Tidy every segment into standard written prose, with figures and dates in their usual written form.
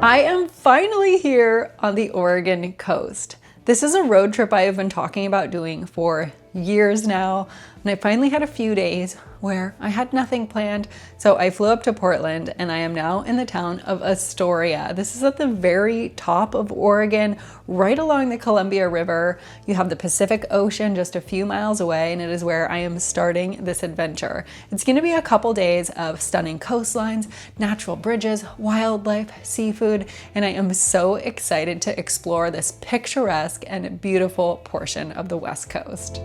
I am finally here on the Oregon coast. This is a road trip I have been talking about doing for years now, and I finally had a few days where I had nothing planned, so I flew up to Portland and I am now in the town of Astoria. This is at the very top of Oregon, right along the Columbia River. You have the Pacific Ocean just a few miles away, and it is where I am starting this adventure. It's going to be a couple days of stunning coastlines, natural bridges, wildlife, seafood, and I am so excited to explore this picturesque and beautiful portion of the West Coast.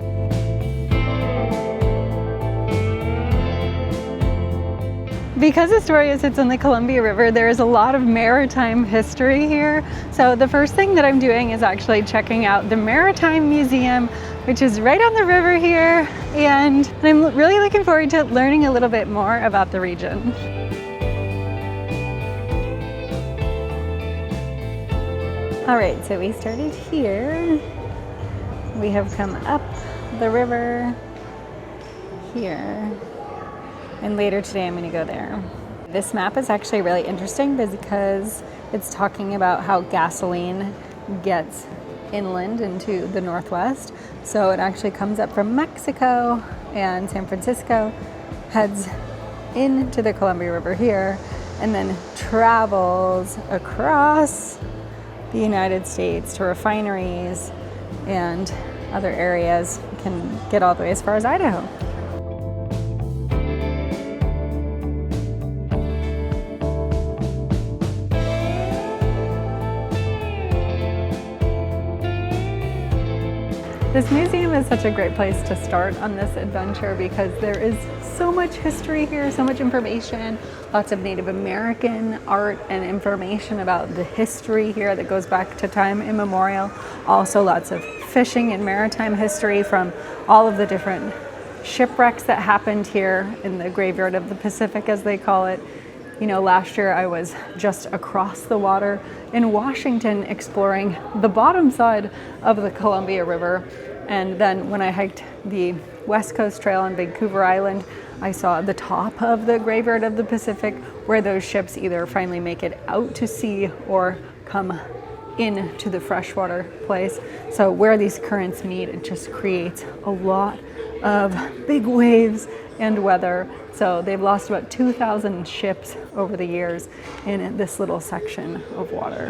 Because Astoria sits on the Columbia River, there is a lot of maritime history here. So the first thing that I'm doing is actually checking out the Maritime Museum, which is right on the river here. And I'm really looking forward to learning a little bit more about the region. All right, so we started here. We have come up the river here. And later today I'm going to go there. This map is actually really interesting because it's talking about how gasoline gets inland into the Northwest. So it actually comes up from Mexico and San Francisco, heads into the Columbia River here, and then travels across the United States to refineries and other areas. Can get all the way as far as Idaho. This museum is such a great place to start on this adventure because there is so much history here, so much information, lots of Native American art and information about the history here that goes back to time immemorial. Also lots of fishing and maritime history from all of the different shipwrecks that happened here in the graveyard of the Pacific, as they call it. You know, last year I was just across the water in Washington exploring the bottom side of the Columbia River. And then when I hiked the West Coast Trail on Vancouver Island, I saw the top of the graveyard of the Pacific where those ships either finally make it out to sea or come into the freshwater place. So where these currents meet, it just creates a lot of big waves and weather. So they've lost about 2,000 ships over the years in this little section of water.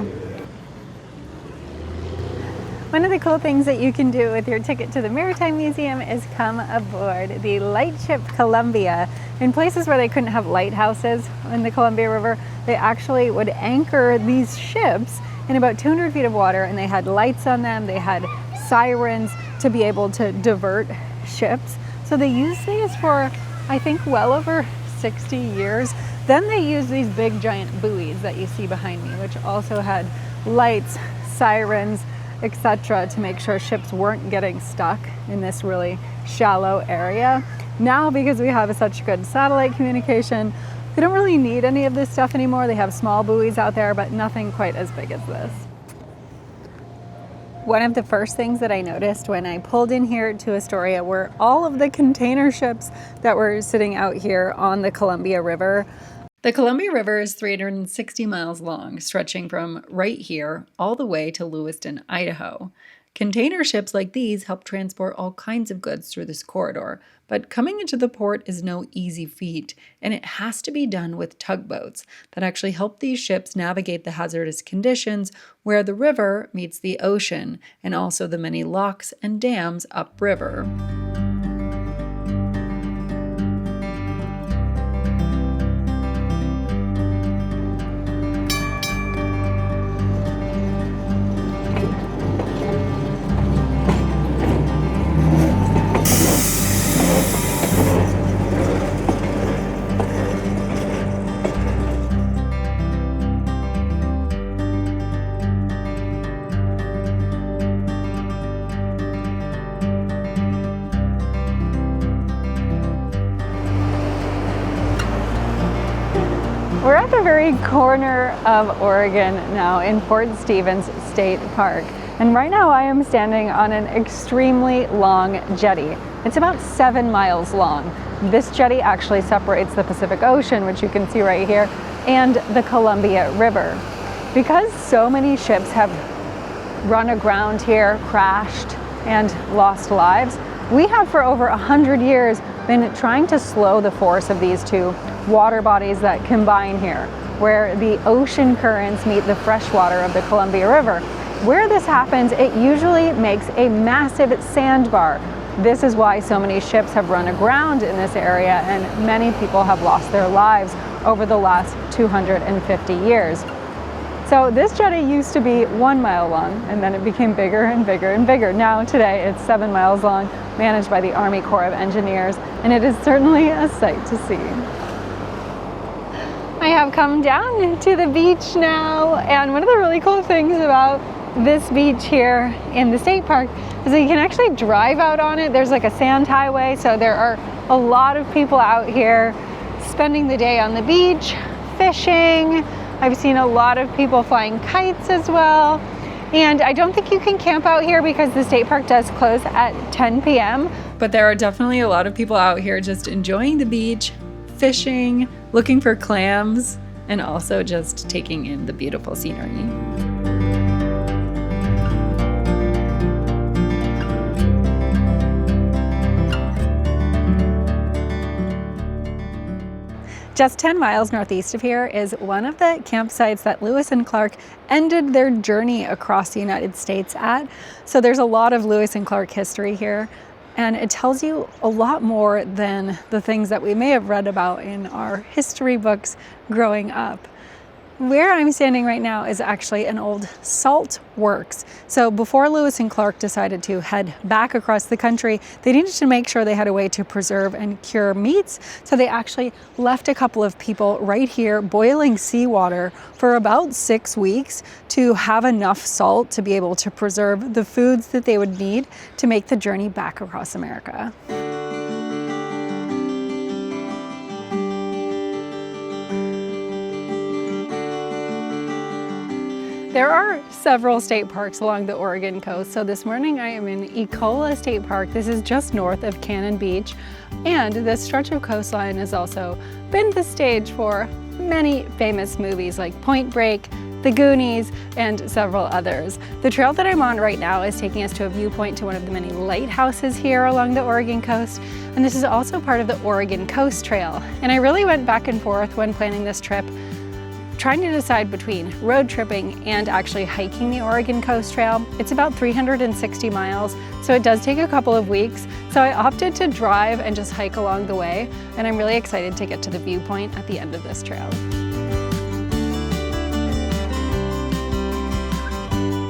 One of the cool things that you can do with your ticket to the Maritime Museum is come aboard the lightship Columbia. In places where they couldn't have lighthouses in the Columbia River, they actually would anchor these ships in about 200 feet of water, and they had lights on them, they had sirens to be able to divert ships. So they used these for, I think, well over 60 years. Then they used these big giant buoys that you see behind me, which also had lights, sirens, etc., to make sure ships weren't getting stuck in this really shallow area. Now, because we have such good satellite communication, they don't really need any of this stuff anymore. They have small buoys out there, but nothing quite as big as this. One of the first things that I noticed when I pulled in here to Astoria were all of the container ships that were sitting out here on the Columbia River. The Columbia River is 360 miles long, stretching from right here all the way to Lewiston, Idaho. Container ships like these help transport all kinds of goods through this corridor, but coming into the port is no easy feat, and it has to be done with tugboats that actually help these ships navigate the hazardous conditions where the river meets the ocean, and also the many locks and dams upriver. We're at the very corner of Oregon now in Fort Stevens State Park. And right now I am standing on an extremely long jetty. It's about 7 miles long. This jetty actually separates the Pacific Ocean, which you can see right here, and the Columbia River. Because so many ships have run aground here, crashed, and lost lives, we have for over 100 years been trying to slow the force of these two water bodies that combine here, where the ocean currents meet the fresh water of the Columbia River. Where this happens, it usually makes a massive sandbar. This is why so many ships have run aground in this area, and many people have lost their lives over the last 250 years. So this jetty used to be 1 mile long, and then it became bigger and bigger and bigger. Now today it's 7 miles long, managed by the Army Corps of Engineers, and it is certainly a sight to see. I have come down to the beach now, and one of the really cool things about this beach here in the state park is that you can actually drive out on it. There's like a sand highway, so there are a lot of people out here spending the day on the beach, fishing. I've seen a lot of people flying kites as well. And I don't think you can camp out here because the state park does close at 10 p.m. But there are definitely a lot of people out here just enjoying the beach, fishing, looking for clams, and also just taking in the beautiful scenery. Just 10 miles northeast of here is one of the campsites that Lewis and Clark ended their journey across the United States at. So there's a lot of Lewis and Clark history here, and it tells you a lot more than the things that we may have read about in our history books growing up. Where I'm standing right now is actually an old salt works. So before Lewis and Clark decided to head back across the country, they needed to make sure they had a way to preserve and cure meats. So they actually left a couple of people right here boiling seawater for about 6 weeks to have enough salt to be able to preserve the foods that they would need to make the journey back across America. There are several state parks along the Oregon coast. So this morning I am in Ecola State Park. This is just north of Cannon Beach. And this stretch of coastline has also been the stage for many famous movies like Point Break, The Goonies, and several others. The trail that I'm on right now is taking us to a viewpoint to one of the many lighthouses here along the Oregon coast. And this is also part of the Oregon Coast Trail. And I really went back and forth when planning this trip, trying to decide between road tripping and actually hiking the Oregon Coast Trail. It's about 360 miles, so it does take a couple of weeks. So I opted to drive and just hike along the way, and I'm really excited to get to the viewpoint at the end of this trail.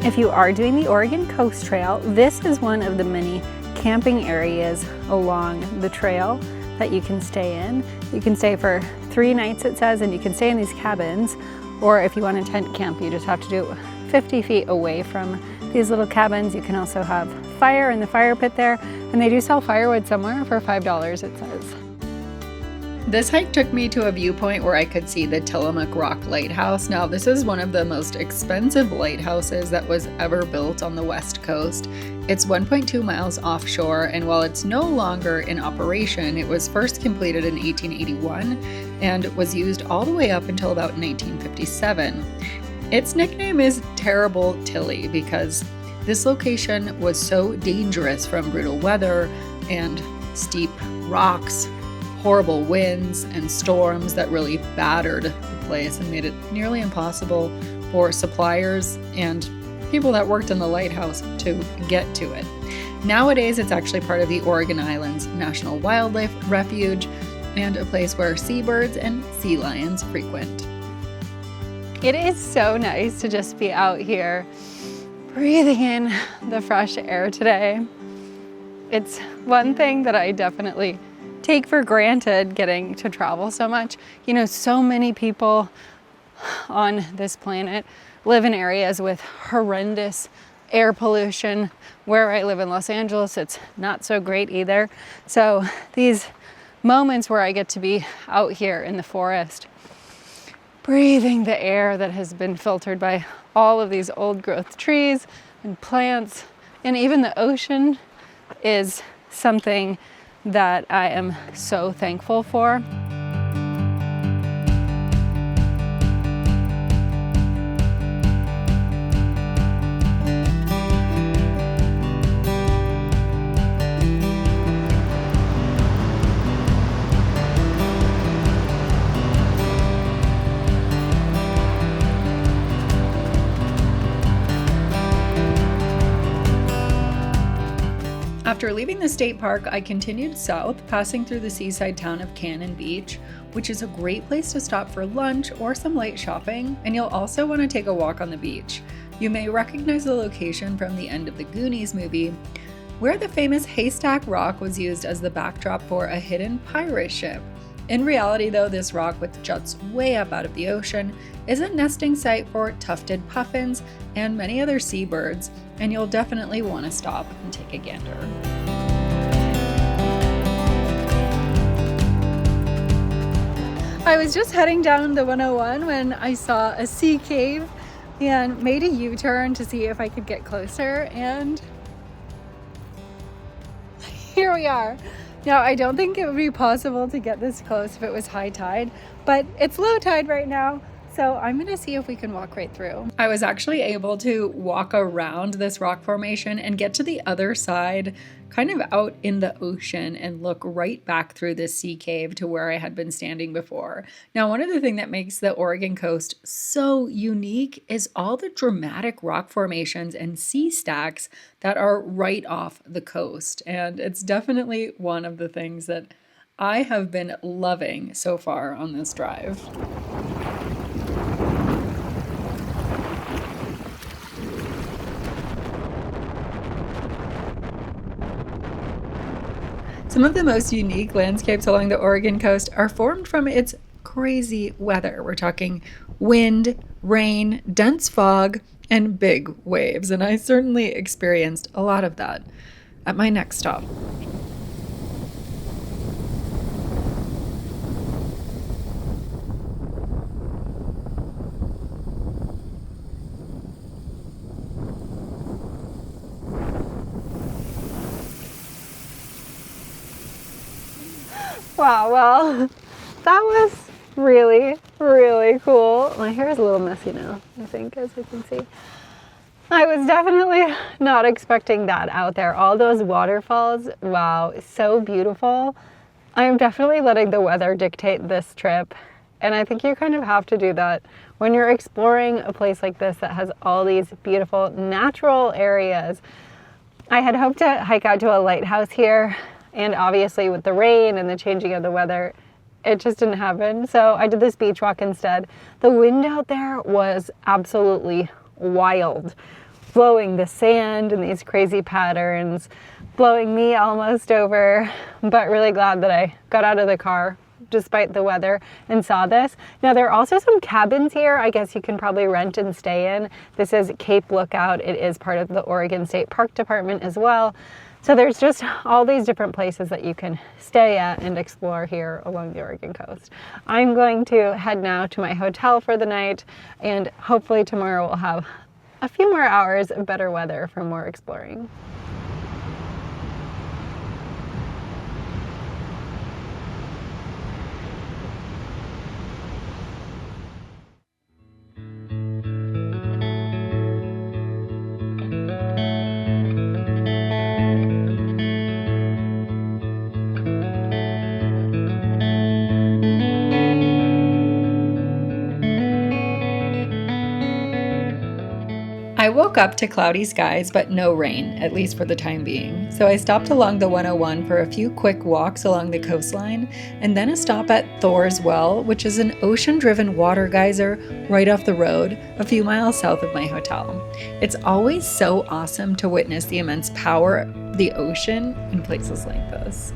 If you are doing the Oregon Coast Trail, this is one of the many camping areas along the trail that you can stay in. You can stay for 3 nights, it says, and you can stay in these cabins, or if you want to tent camp, you just have to do it 50 feet away from these little cabins. You can also have fire in the fire pit there, and they do sell firewood somewhere for $5, it says. This hike took me to a viewpoint where I could see the Tillamook Rock Lighthouse. Now, this is one of the most expensive lighthouses that was ever built on the West Coast. It's 1.2 miles offshore, and while it's no longer in operation, it was first completed in 1881 and was used all the way up until about 1957. Its nickname is Terrible Tilly because this location was so dangerous from brutal weather and steep rocks, horrible winds and storms that really battered the place and made it nearly impossible for suppliers and people that worked in the lighthouse to get to it. Nowadays, it's actually part of the Oregon Islands National Wildlife Refuge and a place where seabirds and sea lions frequent. It is so nice to just be out here breathing in the fresh air today. It's one thing that I definitely take for granted, getting to travel so much. You know, so many people on this planet live in areas with horrendous air pollution. Where I live in Los Angeles, it's not so great either. So these moments where I get to be out here in the forest, breathing the air that has been filtered by all of these old growth trees and plants, and even the ocean, is something that I am so thankful for. After leaving the state park, I continued south, passing through the seaside town of Cannon Beach, which is a great place to stop for lunch or some light shopping, and you'll also want to take a walk on the beach. You may recognize the location from the end of the Goonies movie, where the famous Haystack Rock was used as the backdrop for a hidden pirate ship. In reality, though, this rock, which juts way up out of the ocean, is a nesting site for tufted puffins and many other seabirds, and you'll definitely want to stop and take a gander. I was just heading down the 101 when I saw a sea cave and made a U-turn to see if I could get closer, and here we are. Now, I don't think it would be possible to get this close if it was high tide, but it's low tide right now, so I'm gonna see if we can walk right through. I was actually able to walk around this rock formation and get to the other side, kind of out in the ocean, and look right back through this sea cave to where I had been standing before. Now, one of the things that makes the Oregon coast so unique is all the dramatic rock formations and sea stacks that are right off the coast. And it's definitely one of the things that I have been loving so far on this drive. Some of the most unique landscapes along the Oregon coast are formed from its crazy weather. We're talking wind, rain, dense fog, and big waves, and I certainly experienced a lot of that at my next stop. Wow, well, that was really, really cool. My hair is a little messy now, I think, as you can see. I was definitely not expecting that out there. All those waterfalls, wow, so beautiful. I'm definitely letting the weather dictate this trip, and I think you kind of have to do that when you're exploring a place like this that has all these beautiful natural areas. I had hoped to hike out to a lighthouse here, and obviously with the rain and the changing of the weather, it just didn't happen. So I did this beach walk instead. The wind out there was absolutely wild, blowing the sand in these crazy patterns, blowing me almost over, but really glad that I got out of the car despite the weather and saw this. Now, there are also some cabins here I guess you can probably rent and stay in. This is Cape Lookout. It is part of the Oregon State Park Department as well. So there's just all these different places that you can stay at and explore here along the Oregon coast. I'm going to head now to my hotel for the night, and hopefully tomorrow we'll have a few more hours of better weather for more exploring. I woke up to cloudy skies, but no rain, at least for the time being. So I stopped along the 101 for a few quick walks along the coastline, and then a stop at Thor's Well, which is an ocean-driven water geyser right off the road, a few miles south of my hotel. It's always so awesome to witness the immense power of the ocean in places like this.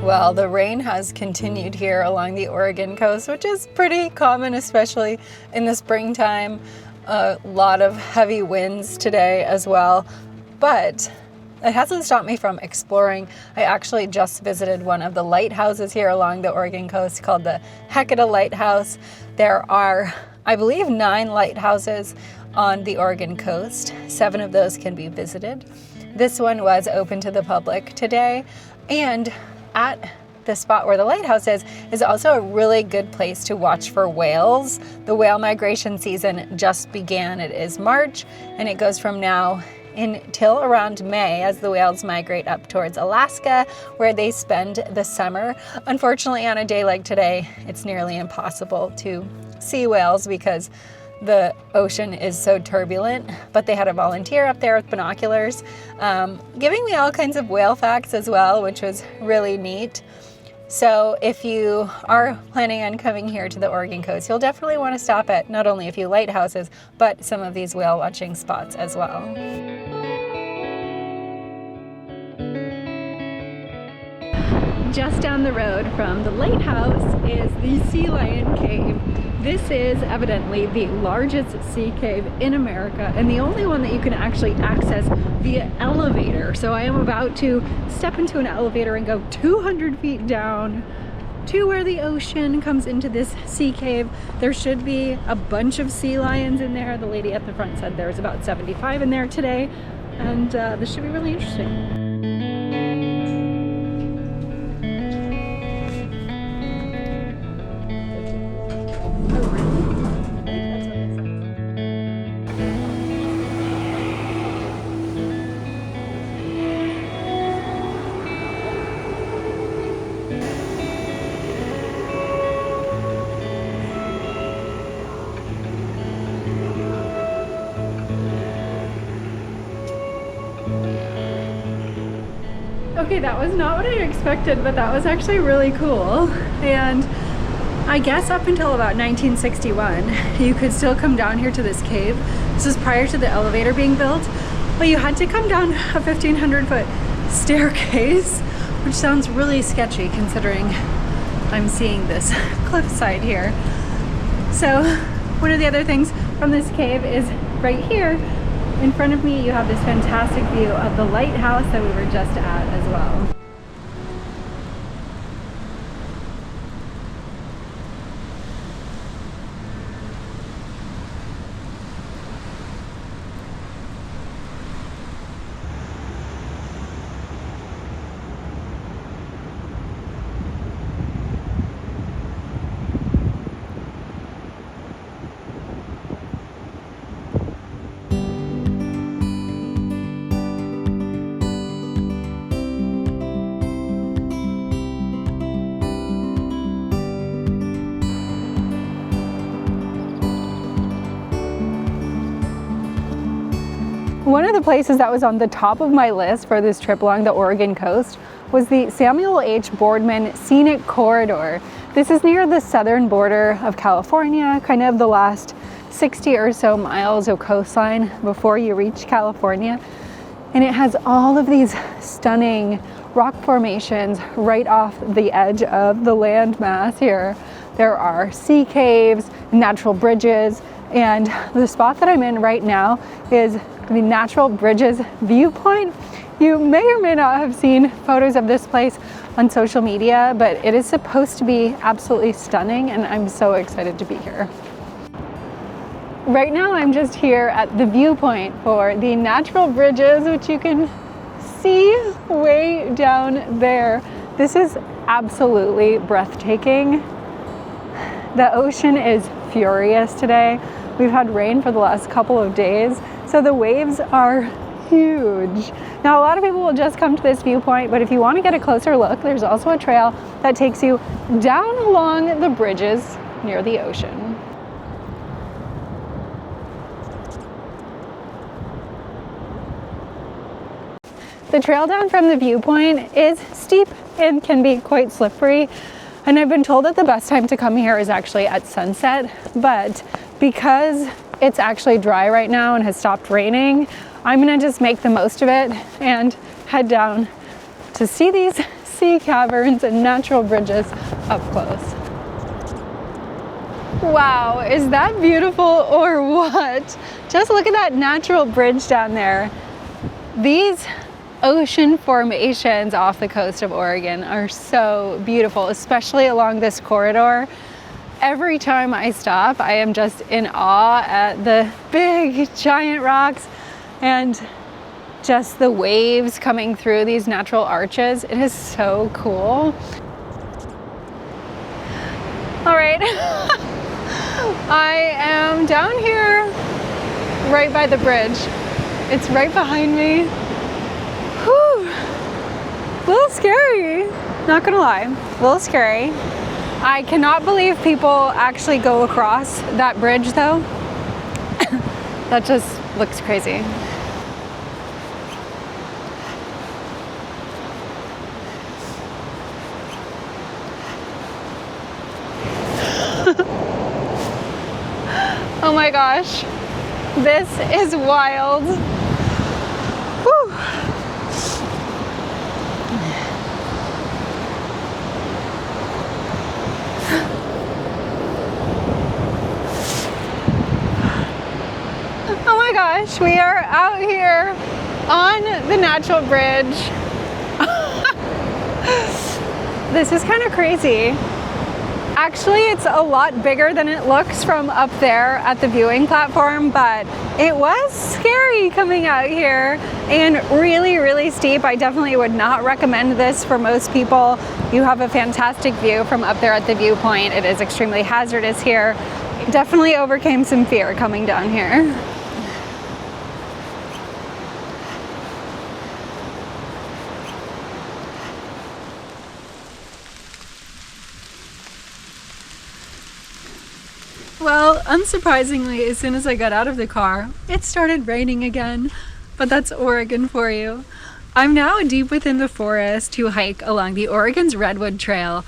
Well, the rain has continued here along the Oregon coast, which is pretty common, especially in the springtime. A lot of heavy winds today as well, but it hasn't stopped me from exploring. I actually just visited one of the lighthouses here along the Oregon coast called the Ecola Lighthouse. There are, I believe, 9 lighthouses on the Oregon coast. 7 of those can be visited. This one was open to the public today, and at the spot where the lighthouse is also a really good place to watch for whales. The whale migration season just began. It is March, and it goes from now until around May as the whales migrate up towards Alaska, where they spend the summer. Unfortunately, on a day like today, it's nearly impossible to see whales because the ocean is so turbulent, but they had a volunteer up there with binoculars, giving me all kinds of whale facts as well, which was really neat. So if you are planning on coming here to the Oregon coast, you'll definitely want to stop at not only a few lighthouses, but some of these whale watching spots as well. Just down the road from the lighthouse is the Sea Lion Cave. This is evidently the largest sea cave in America and the only one that you can actually access via elevator. So I am about to step into an elevator and go 200 feet down to where the ocean comes into this sea cave. There should be a bunch of sea lions in there. The lady at the front said there's about 75 in there today, and this should be really interesting. Okay, that was not what I expected, but that was actually really cool. And I guess up until about 1961, you could still come down here to this cave. This is prior to the elevator being built, but you had to come down a 1,500-foot staircase, which sounds really sketchy considering I'm seeing this cliffside here. So one of the other things from this cave is right here. In front of me, you have this fantastic view of the lighthouse that we were just at as well. One of the places that was on the top of my list for this trip along the Oregon coast was the Samuel H. Boardman Scenic Corridor. This is near the southern border of California, kind of the last 60 or so miles of coastline before you reach California. And it has all of these stunning rock formations right off the edge of the landmass here. There are sea caves, natural bridges, and the spot that I'm in right now is the Natural Bridges viewpoint. You may or may not have seen photos of this place on social media, but it is supposed to be absolutely stunning, and I'm so excited to be here. Right now I'm just here at the viewpoint for the Natural Bridges, which you can see way down there. This is absolutely breathtaking. The ocean is furious today. We've had rain for the last couple of days, so the waves are huge. Now, a lot of people will just come to this viewpoint, but if you want to get a closer look, there's also a trail that takes you down along the bridges near the ocean. The trail down from the viewpoint is steep and can be quite slippery. And I've been told that the best time to come here is actually at sunset, but because it's actually dry right now and has stopped raining, I'm gonna just make the most of it and head down to see these sea caverns and natural bridges up close. Wow, is that beautiful or what? Just look at that natural bridge down there. These ocean formations off the coast of Oregon are so beautiful, especially along this corridor. Every time I stop, I am just in awe at the big giant rocks and just the waves coming through these natural arches. It is so cool. right. I am down here right by the bridge. It's right behind me. Whew. A little scary, not gonna lie, a little scary. I cannot believe people actually go across that bridge though. That just looks crazy. Oh my gosh, this is wild. Whew. Oh my gosh, we are out here on the natural bridge. This is kind of crazy. Actually, it's a lot bigger than it looks from up there at the viewing platform, but it was scary coming out here and really, really steep. I definitely would not recommend this for most people. You have a fantastic view from up there at the viewpoint. It is extremely hazardous here. Definitely overcame some fear coming down here. Well, unsurprisingly, as soon as I got out of the car, it started raining again, but that's Oregon for you. I'm now deep within the forest to hike along the Oregon's Redwood Trail.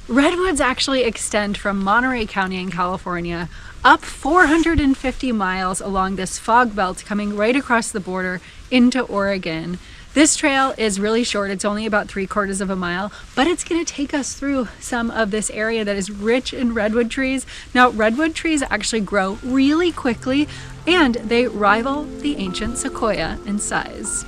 Redwoods actually extend from Monterey County in California up 450 miles along this fog belt coming right across the border into Oregon. This trail is really short, it's only about 3/4 of a mile, but it's gonna take us through some of this area that is rich in redwood trees. Now, redwood trees actually grow really quickly and they rival the ancient sequoia in size.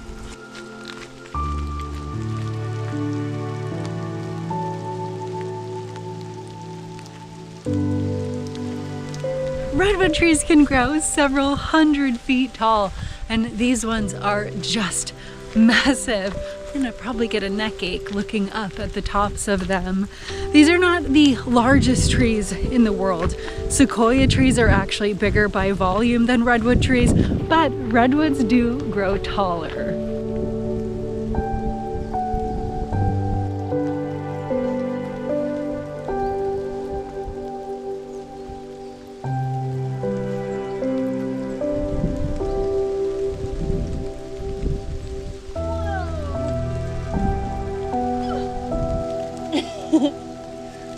Redwood trees can grow several hundred feet tall, and these ones are just massive. I'm gonna probably get a neck ache looking up at the tops of them. These are not the largest trees in the world. Sequoia trees are actually bigger by volume than redwood trees, but redwoods do grow taller.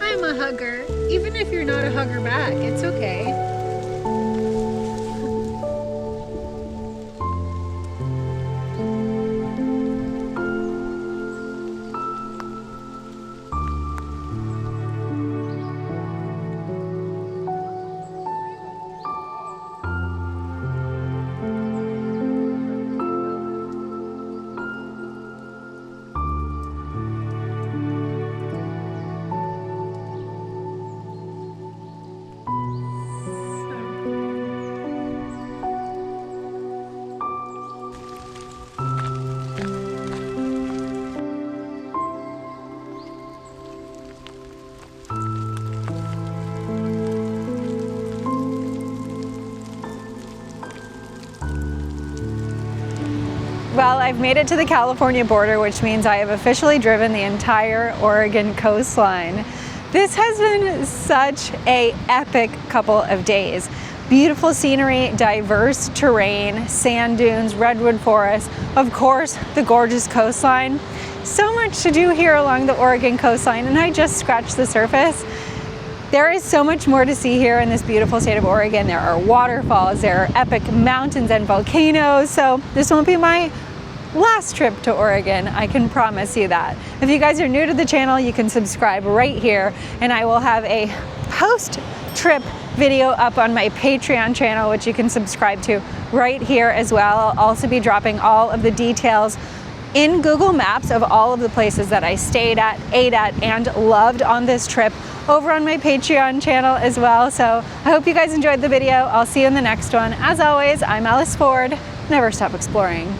I'm a hugger. Even if you're not a hugger back, it's okay. Well, I've made it to the California border, which means I have officially driven the entire Oregon coastline. This has been such an epic couple of days. Beautiful scenery, diverse terrain, sand dunes, redwood forests, of course, the gorgeous coastline. So much to do here along the Oregon coastline, and I just scratched the surface. There is so much more to see here in this beautiful state of Oregon. There are waterfalls, there are epic mountains and volcanoes, so this won't be my last trip to Oregon, I can promise you that. If you guys are new to the channel, you can subscribe right here, and I will have a post-trip video up on my Patreon channel, which you can subscribe to right here as well. I'll also be dropping all of the details in Google Maps of all of the places that I stayed at, ate at, and loved on this trip over on my Patreon channel as well. So I hope you guys enjoyed the video. I'll see you in the next one. As always, I'm Alice Ford. Never stop exploring.